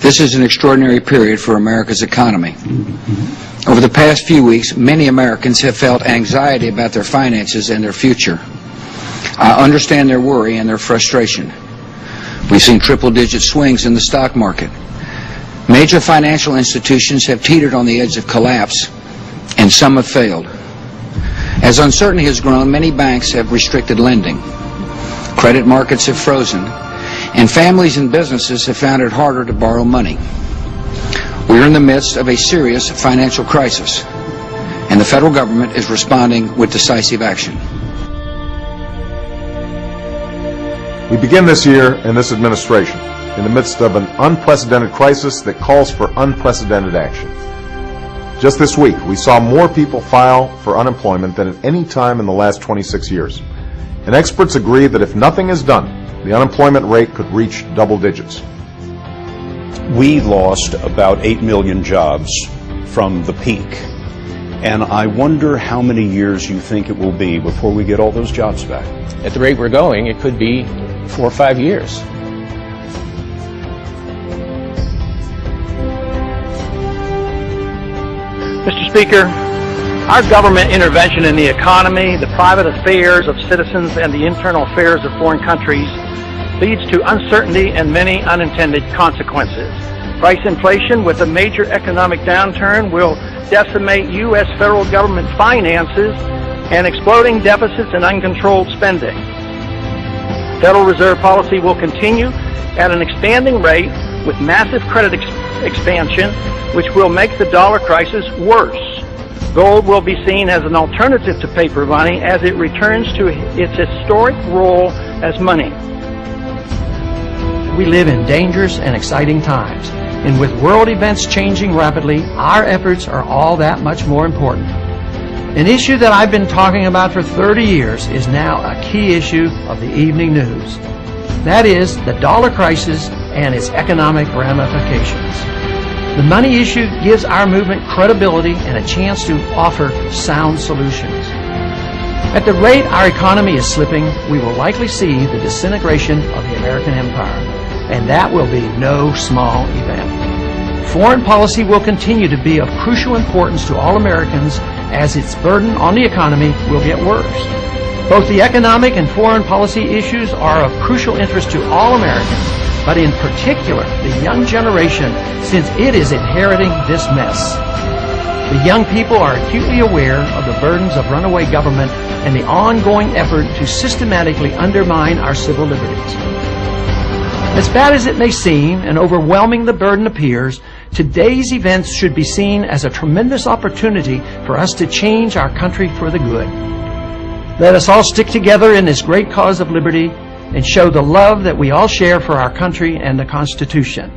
This is an extraordinary period for America's economy. Over the past few weeks, many Americans have felt anxiety about their finances and their future. I understand their worry and their frustration. We've seen triple-digit swings in the stock market. Major financial institutions have teetered on the edge of collapse, and some have failed. As uncertainty has grown, many banks have restricted lending. Credit markets have frozen, and families and businesses have found it harder to borrow money. We are in the midst of a serious financial crisis, and the federal government is responding with decisive action. We begin this year and this administration in the midst of an unprecedented crisis that calls for unprecedented action. Just this week, we saw more people file for unemployment than at any time in the last 26 years. And experts agree that if nothing is done, the unemployment rate could reach double digits. We lost about 8 million jobs from the peak. And I wonder how many years you think it will be before we get all those jobs back. At the rate we're going, it could be 4 or 5 years. Mr. Speaker, our government intervention in the economy, the private affairs of citizens, and the internal affairs of foreign countries leads to uncertainty and many unintended consequences. Price inflation with a major economic downturn will decimate U.S. federal government finances and exploding deficits and uncontrolled spending. Federal Reserve policy will continue at an expanding rate with massive credit expansion, which will make the dollar crisis worse. Gold will be seen as an alternative to paper money as it returns to its historic role as money. We live in dangerous and exciting times, and with world events changing rapidly, our efforts are all that much more important. An issue that I've been talking about for 30 years is now a key issue of the evening news. That is the dollar crisis and its economic ramifications. The money issue gives our movement credibility and a chance to offer sound solutions. At the rate our economy is slipping, we will likely see the disintegration of the American empire, and that will be no small event. Foreign policy will continue to be of crucial importance to all Americans as its burden on the economy will get worse. Both the economic and foreign policy issues are of crucial interest to all Americans, but in particular the young generation, since it is inheriting this mess. The young people are acutely aware of the burdens of runaway government and the ongoing effort to systematically undermine our civil liberties. As bad as it may seem and overwhelming the burden appears, today's events should be seen as a tremendous opportunity for us to change our country for the good. Let us all stick together in this great cause of liberty and show the love that we all share for our country and the Constitution.